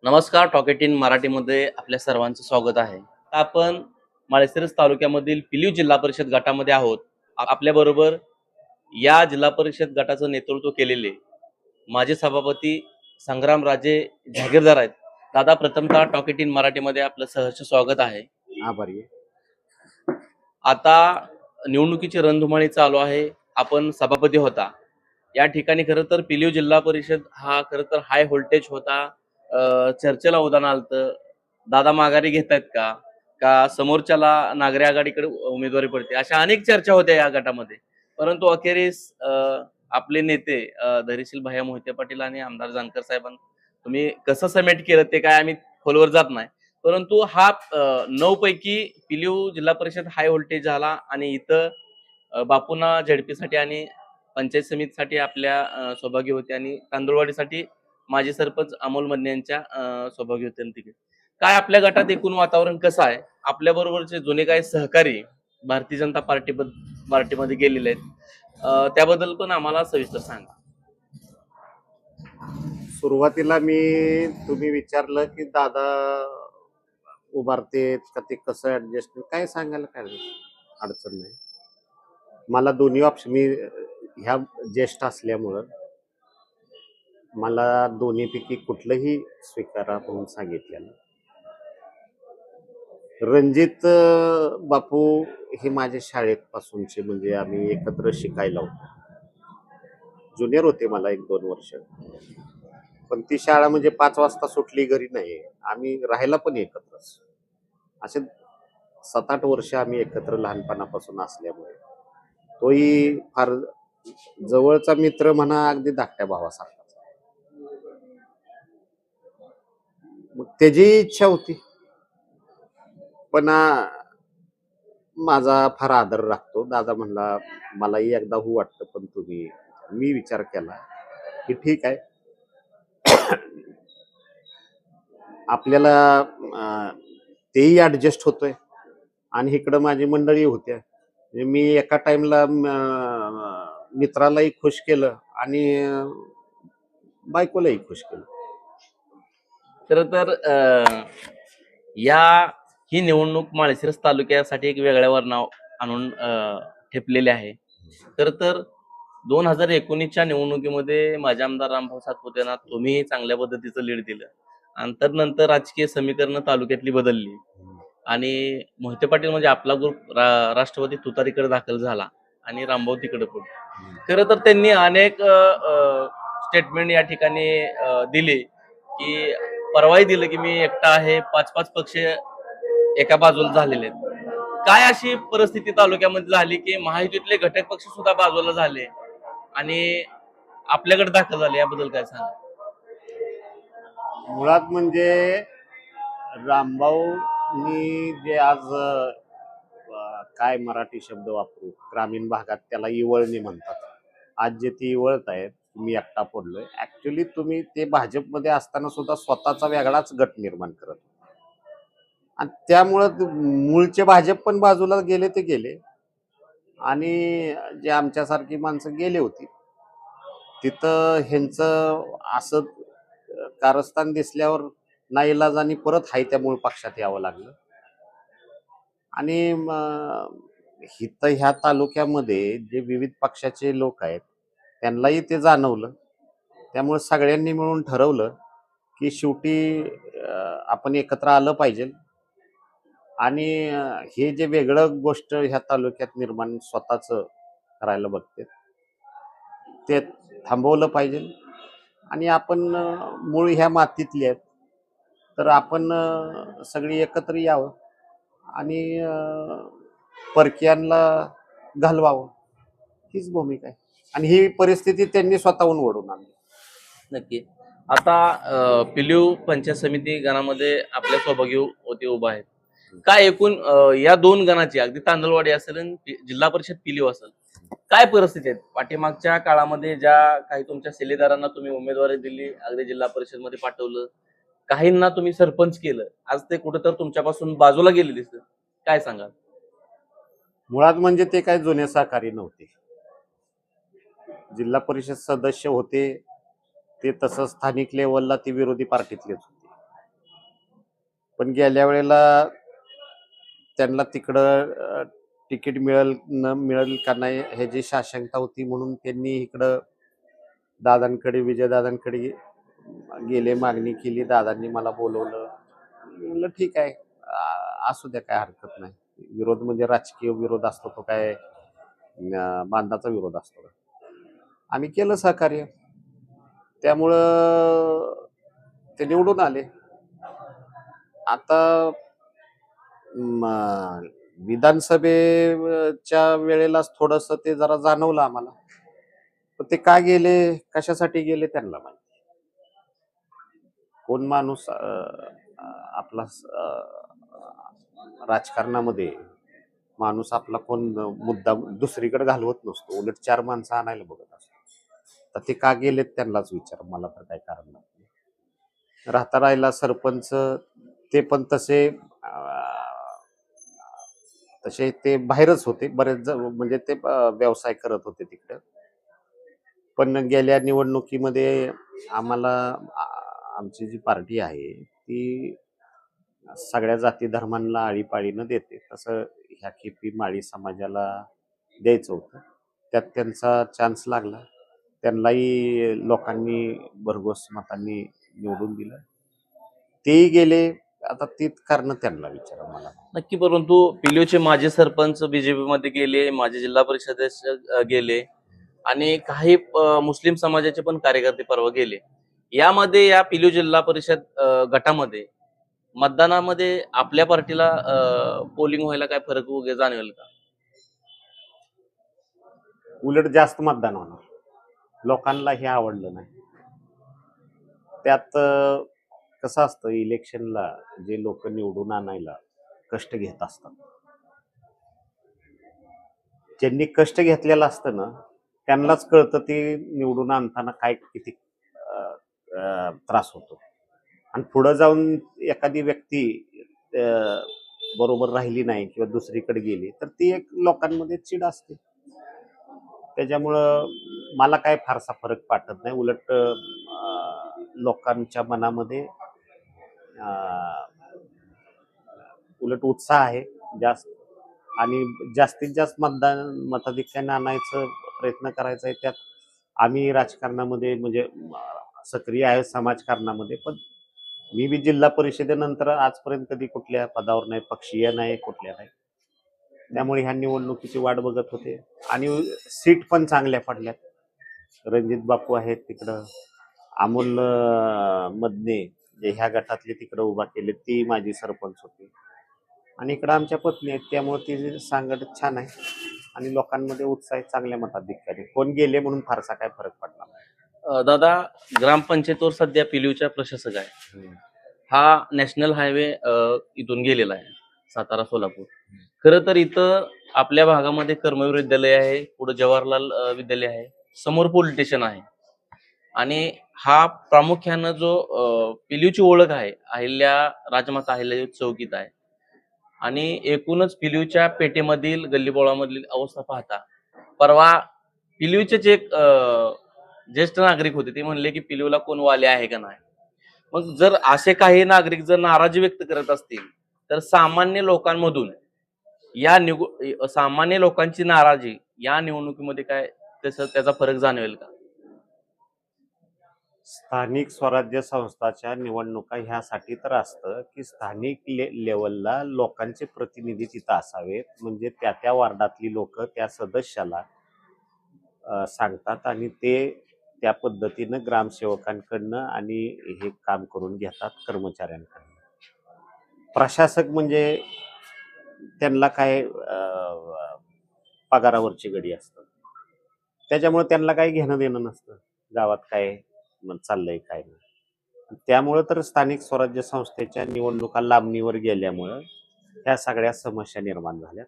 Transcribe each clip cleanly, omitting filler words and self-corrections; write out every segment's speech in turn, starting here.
नमस्कार. टॉकेट इन मराठीमध्ये आपल्या सर्वांचं स्वागत आहे. आपण माळशिरस तालुक्यामधील पिलीव जिल्हा परिषद गटामध्ये आहोत. आपल्याबरोबर या जिल्हा परिषद गटाचं नेतृत्व केलेले माजी सभापती संग्रामराजे जहागीरदार आहेत. दादा, प्रथमतः टॉकेट इन मराठीमध्ये आपलं सहर्ष स्वागत आहे. आभारी आहे. आता निवडणुकीची रणधुमाळी चालू आहे. आपण सभापती होता या ठिकाणी. खरं तर पिलीव जिल्हा परिषद हा खरं तर हाय व्होल्टेज होता. चर्चेला उदाहरण आलतं. दादा माघारी घेत आहेत का का समोरच्याला नागरी आघाडीकडे उमेदवारी पडते, अशा अनेक चर्चा होत्या या गटामध्ये. परंतु अखेरीस आपले नेते धैर्यशील भैया मोहिते पाटील आणि आमदार जानकर साहेबांनी तुम्ही कसं समेट केलं ते काय आम्ही खोलवर जात नाही. परंतु हा 9 पैकी पिलीव जिल्हा परिषद हाय व्होल्टेज झाला आणि इथं बापूंना झेडपीसाठी आणि पंचायत समितीसाठी आपल्या सौभाग्य होते आणि तांदुळवाडीसाठी माजी सरपंच अमोल मन्ने यांच्या सौभाग्य होते तिकीट. काय आपल्या गटात एकूण वातावरण कसं आहे? आपल्या बरोबरचे जुने काही सहकारी भारतीय जनता पार्टीमध्ये गेलेले आहेत, त्याबद्दल पण आम्हाला सविस्तर सांगा. सुरुवातीला तुम्ही विचारलं की दादा उभारते का ते कसं ऍडजस्ट काय सांगायला काय अडचण नाही. मला दोन्ही ऑप्शन ह्या ज्येष्ठ असल्यामुळं मला दोन्हीपैकी कुठलंही स्वीकारा म्हणून सांगितलेलं. रणजित बापू हे माझ्या शाळेपासूनचे, म्हणजे आम्ही एकत्र शिकायला होतो. ज्युनियर होते मला 1-2 वर्ष. पण ती शाळा म्हणजे 5 वाजता सुटली घरी नाही, आम्ही राहायला पण एकत्रच. असे 7-8 वर्ष आम्ही एकत्र लहानपणापासून असल्यामुळे तोही फार जवळचा मित्र म्हणा, अगदी धाकट्या भावासारखा. मग त्याची इच्छा होती, पण माझा फार आदर राखतो. दादा म्हणला मलाही एकदा वाटतं, पण मी विचार केला की ठीक आहे, आपल्याला तेही ऍडजस्ट होतोय आणि इकडं माझी मंडळी होत्या. म्हणजे मी एका टाइमला मित्रालाही खुश केलं आणि बायकोलाही खुश केलं. खरं तर ही निवडणूक माळशिरस तालुक्यासाठी एक वेगळ्या वर्णाव आणून ठेपलेली आहे. खरं तर 2019च्या निवडणुकीमध्ये माझे आमदार रामभाऊ सातपुते यांना तुम्ही चांगल्या पद्धतीचं लीड दिलं आणि तर नंतर राजकीय समीकरणं तालुक्यातली बदलली आणि मोहिते पाटील म्हणजे आपला ग्रुप राष्ट्रवादी तुतारीकडे दाखल झाला आणि रामभाऊ तिकडे पडले. खरं तर त्यांनी अनेक स्टेटमेंट या ठिकाणी दिले की परवाही दिलं की मी एकटा आहे, 5-5 पक्ष एका बाजूला झालेले आहेत. काय अशी परिस्थिती तालुक्यामध्ये झाली की महायुतीतले घटक पक्ष सुद्धा बाजूला झाले आणि आपल्याकडे दाखल झाले, याबद्दल काय सांगा? मुळात म्हणजे रामभाऊनी जे आज काय मराठी शब्द वापरू, ग्रामीण भागात त्याला इवळणी म्हणतात. आज जे ती इवळत आहेत, मी एकटा पडलोय, ऍक्च्युली तुम्ही ते भाजपमध्ये असताना सुद्धा स्वतःचा वेगळाच गट निर्माण करत आणि त्यामुळं मूळचे भाजप पण बाजूला गेले ते गेले आणि जे आमच्यासारखी माणसं गेली होती तिथं ह्यांचं असं कारस्थान दिसल्यावर नाईलाजानी परत हाय त्या मूळ पक्षात यावं लागलं. आणि ह्या तालुक्यामध्ये जे विविध पक्षाचे लोक आहेत त्यांनाही ते जाणवलं. त्यामुळे सगळ्यांनी मिळून ठरवलं की शेवटी आपण एकत्र आलं पाहिजे आणि हे जे वेगळं गोष्ट ह्या तालुक्यात निर्माण स्वतःच करायला बघते ते थांबवलं पाहिजे आणि आपण मूळ ह्या मातीतले आहेत, तर आपण सगळी एकत्र यावं आणि परक्यांना घालवावं, हीच भूमिका आहे. आणि ही परिस्थिती त्यांनी स्वतःहून ओढून आणली. नक्की. आता पिलीव पंचायत समिती गणामध्ये आपल्या सौभाग्य होते उभा आहेत. काय एकूण या 2 गणाची, अगदी तांदळवाडी असेल आणि जिल्हा परिषद पिलीव असेल, काय परिस्थिती आहेत? पाठीमागच्या काळामध्ये ज्या काही तुमच्या सेलेदारांना तुम्ही उमेदवारी दिली, अगदी जिल्हा परिषद मध्ये पाठवलं, काहींना तुम्ही सरपंच केलं, आज ते कुठेतरी तुमच्यापासून बाजूला गेले दिसत, काय सांगाल? मुळात म्हणजे ते काय जुने सहकारी नव्हते. जिल्हा परिषद सदस्य होते ते, तसं स्थानिक लेवलला ते विरोधी पार्टीतलेच होते. पण गेल्या वेळेला त्यांना तिकडं तिकीट मिळेल न मिळेल का नाही ह्याची साशंकता होती, म्हणून त्यांनी इकडं दादांकडे, विजयदादांकडे गेले, मागणी केली. दादांनी मला बोलवलं. मी म्हणलं ठीक आहे, असू द्या, काय हरकत नाही. विरोध म्हणजे राजकीय विरोध असतो, तो काय बांधाचा विरोध असतो. आम्ही केलं सहकार्य, त्यामुळं ते निवडून आले. आता विधानसभेच्या वेळेलाच थोडस ते जरा जाणवलं आम्हाला. पण ते का गेले, कशासाठी गेले, त्यांना माहिती. कोण माणूस आपला राजकारणामध्ये माणूस आपला कोण मुद्दा दुसरीकडे घालवत नसतो, उलट चार माणसं आणायला बघत असतो. तर ते का गेलेत त्यांनाच विचार, मला तर काय कारण नाही. राहता राहिला सरपंच, ते पण तसे तसे ते बाहेरच होते बरेच, म्हणजे ते व्यवसाय करत होते तिकडे. पण गेल्या निवडणुकीमध्ये आम्हाला आमची जी पार्टी आहे ती सगळ्या जाती धर्मांना आळीपाळीनं देते, तसं ह्या खेपी माळी समाजाला द्यायचं होतं. त्यात त्यांचा चान्स लागला, त्यांनाही लोकांनी भरघोस मतांनी निवडून दिलं. तेही गेले. आता तीच कारण त्यांना विचारा, मला नक्की. परंतु पिलिओचे माजी सरपंच बीजेपी मध्ये गेले, माजी जिल्हा परिषद गेले आणि काही मुस्लिम समाजाचे पण कार्यकर्ते परवा गेले. यामध्ये या पिलिओ जिल्हा परिषद गटामध्ये मतदानामध्ये आपल्या पार्टीला पोलिंग व्हायला काय फरक वगैरे जाणवेल का? उलट जास्त मतदान होणार. लोकांना हे आवडलं नाही. त्यात कसं असतं, इलेक्शनला जे लोक निवडून आणायला कष्ट घेत असतात, ज्यांनी कष्ट घेतलेलं असतं ना, त्यांनाच कळतं ते निवडून आणताना काय किती त्रास होतो. आणि पुढे जाऊन एखादी व्यक्ती बरोबर राहिली नाही किंवा दुसरीकडे गेली तर ती एक लोकांमध्ये चिड असते. त्याच्यामुळं मला काय फारसा फरक वाटत नाही. उलट लोकांच्या मनामध्ये उलट उत्साह आहे जास्त, आणि जास्तीत जास्त मताधिक्याने आणायचं प्रयत्न करायचा आहे. त्यात आम्ही राजकारणामध्ये म्हणजे सक्रिय आहे समाजकारणामध्ये. पण मी बी जिल्हा परिषदेनंतर आजपर्यंत कधी कुठल्या पदावर नाही, पक्षीय नाही, कुठल्या नाही. त्यामुळे ह्या निवडणुकीची वाट बघत होते. आणि सीट पण चांगल्या पडल्यात. रणजित बापू आहेत तिकडं, अमोल मदने जे ह्या गटातले तिकडं उभा केले, ती माझी सरपंच होती. आणि इकडं आमच्या पत्नी आहेत, त्यामुळे ती सांगड छान आहे आणि लोकांमध्ये उत्साह चांगल्या मताधिक्याने. कोण गेले म्हणून फारसा काय फरक पडला नाही. दादा, ग्रामपंचायतीवर सध्या पिलिओच्या प्रशासक आहे. हा नॅशनल हायवे इथून गेलेला आहे, सातारा सोलापूर. खरं तर इथं आपल्या भागामध्ये कर्मवीर विद्यालय आहे, पुढे जवाहरलाल विद्यालय आहे, समोर पोलीस स्टेशन आहे. आणि हा प्रामुख्यानं जो पिलिओची ओळख आहे, राजमाता अहिल्या चौकीत आहे. आणि एकूणच पिलिओच्या पेठेमधील गल्लीबोळामधील अवस्था पाहता, परवा पिलिओचेच एक ज्येष्ठ नागरिक होते, ते म्हणले की पिलिओला कोण वाले आहे का नाही. मग जर असे काही नागरिक जर नाराजी व्यक्त करत असतील, तर सामान्य लोकांमधून सामान्य लोकांची नाराजी या निवडणुकीमध्ये काय त्याचा फरक जाणवेल का? स्थानिक स्वराज्य संस्थाच्या निवडणुका ह्यासाठी तर असतं की स्थानिक लेवलला लोकांचे प्रतिनिधी तिथं असावेत, म्हणजे त्या त्या वार्डातली लोक त्या सदस्याला सांगतात आणि ते त्या पद्धतीनं ग्रामसेवकांकडनं आणि हे काम करून घेतात कर्मचाऱ्यांकडनं. प्रशासक म्हणजे त्यांना काय पगारावरची गडी असतात, त्याच्यामुळे त्यांना काही घेणं देणं नसतं गावात काय चाललंय काय नाही. त्यामुळं तर स्थानिक स्वराज्य संस्थेच्या निवडणुका लांबणीवर गेल्यामुळं ह्या सगळ्या समस्या निर्माण झाल्या.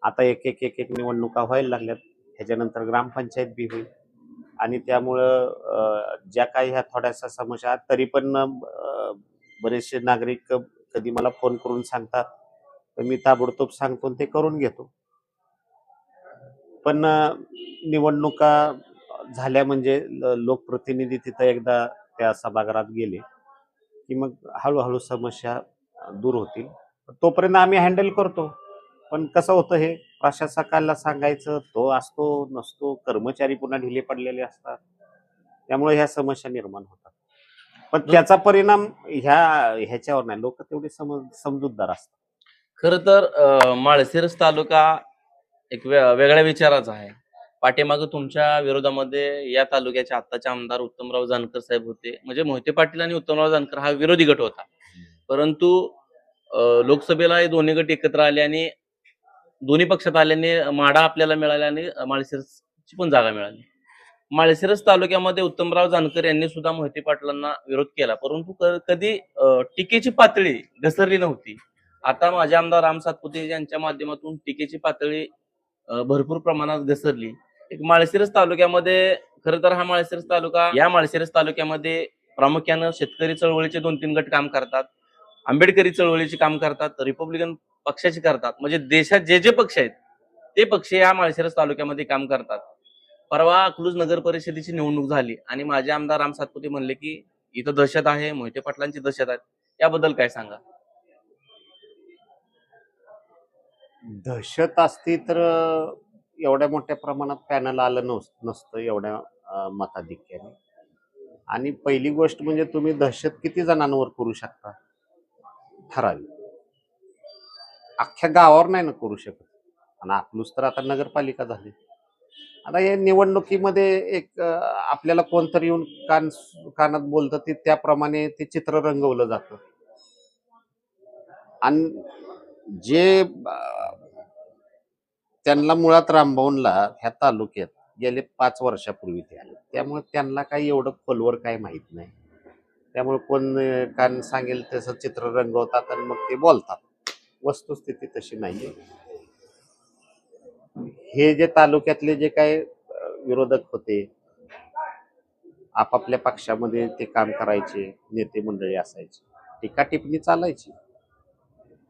आता एक एक एक एक निवडणुका व्हायला लागल्यात, ह्याच्यानंतर ग्रामपंचायत बी होईल. आणि त्यामुळं ज्या काही ह्या थोड्याशा समस्या, तरी पण बरेचसे नागरिक कधी मला फोन करून सांगतात, तर मी ताबडतोब सांगतो ते करून घेतो. पण निवडणुका झाल्या म्हणजे लोकप्रतिनिधी तिथं एकदा त्या सभागृहात गेले की मग हळूहळू समस्या दूर होतील. तोपर्यंत आम्ही हँडल करतो. पण कसं होतं, हे प्रशासकाला सांगायचं, तो असतो नसतो, कर्मचारी पुन्हा ढिले पडलेले असतात, त्यामुळे ह्या समस्या निर्माण होतात. पण त्याचा परिणाम ह्याच्यावर नाही. लोक तेवढे समजूतदार असतात. खरं तर माळशिरस तालुका एक वेगळ्या विचाराचा आहे. पाठीमागं तुमच्या विरोधामध्ये या तालुक्याचे आत्ताचे आमदार उत्तमराव जानकर साहेब होते. म्हणजे मोहिते पाटील आणि उत्तमराव जानकर हा विरोधी गट होता. परंतु लोकसभेला हे दोन्ही गट एकत्र आले आणि दोन्ही पक्षात आल्याने माढा आपल्याला मिळाला आणि माळशिरसची पण जागा मिळाली. माळशिरस तालुक्यामध्ये उत्तमराव जानकर यांनी सुद्धा मोहिते पाटलांना विरोध केला, परंतु कधी टीकेची पातळी घसरली नव्हती. आता माझे आमदार राम सातपुते यांच्या माध्यमातून टीकेची पातळी भरपूर प्रमाणात घसरली. एक माळशिरस तालुक्यामध्ये खरं तर हा माळशिरस तालुक्यामध्ये प्रामुख्यानं शेतकरी चळवळीचे 2-3 गट काम करतात, आंबेडकरी चळवळीचे काम करतात, रिपब्लिकन पक्षाचे करतात. म्हणजे देशात जे जे पक्ष आहेत ते पक्ष या माळशिरस तालुक्यामध्ये काम करतात. परवा अकलूज नगर परिषदेची निवडणूक झाली आणि माझे आमदार राम सातपुते म्हणले की इथं दहशत आहे, मोहिते पाटलांची दहशत आहे. याबद्दल काय सांगा? दहशत असती तर एवढ्या मोठ्या प्रमाणात पॅनल आलं नसतं एवढ्या मताधिक्याने. आणि पहिली गोष्ट म्हणजे तुम्ही दहशत किती जणांवर करू शकता? ठराविक. अख्ख्या गावावर नाही ना करू शकत. आणि अकलूज तर आता नगरपालिका झाली. आता या निवडणुकीमध्ये एक आपल्याला कोणतरी येऊन कानात बोलतं, ते त्याप्रमाणे ते चित्र रंगवलं जातं. आणि जे त्यांना मुळात रामभाऊंला ह्या तालुक्यात गेले 5 वर्षापूर्वी ते आले, त्यामुळे त्यांना काही एवढं खोलवर काही माहित नाही. त्यामुळे कोण कान सांगेल तसं चित्र रंगवतात आणि मग ते बोलतात. वस्तुस्थिती तशी नाहीये. हे जे तालुक्यातले जे काही विरोधक होते, आपापल्या पक्षामध्ये ते काम करायचे, नेते मंडळी असायची, टीका टिप्पणी चालायची,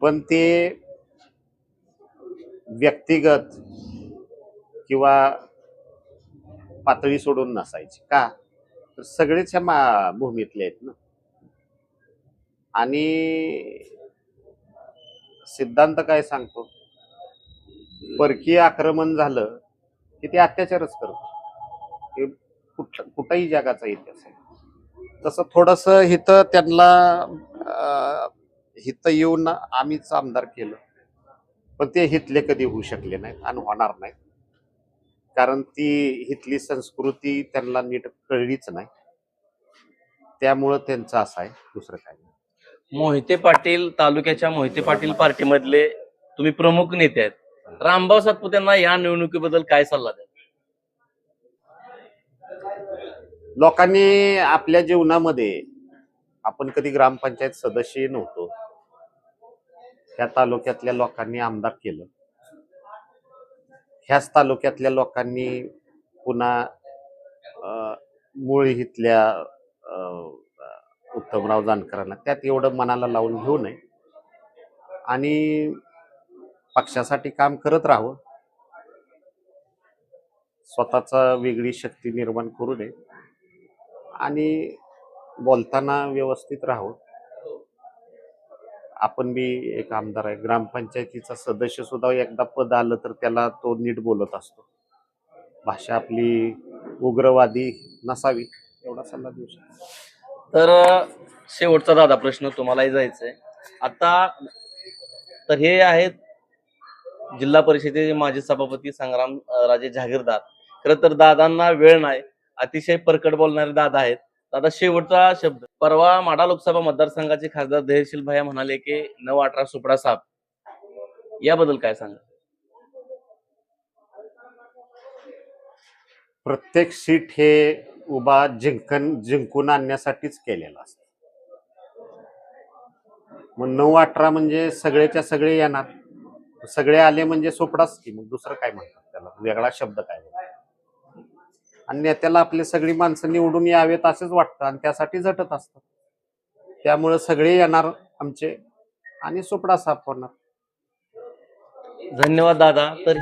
पण ते व्यक्तिगत किंवा पातळी सोडून नसायची. का तर सगळेच ह्या भूमीतले आहेत ना. आणि सिद्धांत काय सांगतो, परकीय आक्रमण झालं की ते अत्याचारच करतो. हे कुठल्याही जगाचा इतिहास आहे. तसं थोडस हिथं त्यांना हिथं येऊन आम्हीच आमदार केलं, पण ते हिथले कधी होऊ शकले नाहीत आणि होणार नाहीत. कारण ती हिथली संस्कृती त्यांना नीट कळलीच नाही. त्यामुळं त्यांचं असं आहे, दुसरं काय नाही. मोहिते पाटील तालुक्याच्या मोहिते पाटील पार्टीमधले तुम्ही प्रमुख नेते आहेत. रामभाऊ सातपुतेंना या निवडणुकीबद्दल काय सल्ला द्याल? लोकांनी आपल्या जीवनामध्ये, आपण कधी ग्रामपंचायत सदस्य नव्हतो, ह्या तालुक्यातल्या लोकांनी आमदार केलं. ह्याच तालुक्यातल्या लोकांनी पुन्हा मूळ इथल्या उत्तमराव जानकरांना त्यात एवढं मनाला लावून घेऊ नये आणि पक्षासाठी काम करत राहावं. स्वतःचा वेगळी शक्ती निर्माण करू नये आणि बोलताना व्यवस्थित राहावं. आपण बी एक आमदार आहे, ग्रामपंचायतीचा सदस्य सुद्धा एकदा पद आलं तर त्याला तो नीट बोलत असतो. भाषा आपली उग्रवादी नसावी, एवढा सल्ला देऊ शकतो. तर शेवटचा दादा प्रश्न तुम्हालाही जायचंय आता. तर हे आहेत जिल्हा परिषदेचे माजी सभापती संग्राम राजे जहागीरदार. खरं तर दादांना वेळ नाही, अतिशय परकट बोलणारे दादा आहेत. दादा, शेवटचा शब्द. परवा माढा लोकसभा मतदारसंघाचे खासदार धैर्यशील भैया म्हणाले की 9-18 सुपडा साप, याबद्दल काय सांगा? प्रत्येक सीट हे उभा जिंकून आणण्यासाठीच केलेलं असतं. मग 9-18 म्हणजे सगळेच्या सगळे येणार, सगळे आले म्हणजे सोपडाच की. मग दुसरं काय म्हणतात त्याला, वेगळा शब्द काय? आणि नेत्याला आपली सगळी माणसं निवडून यावेत असंच वाटतं आणि त्यासाठी झटत असतात. त्यामुळे सगळे येणार आमचे आणि सोपडा साफ होणार. धन्यवाद दादा. तर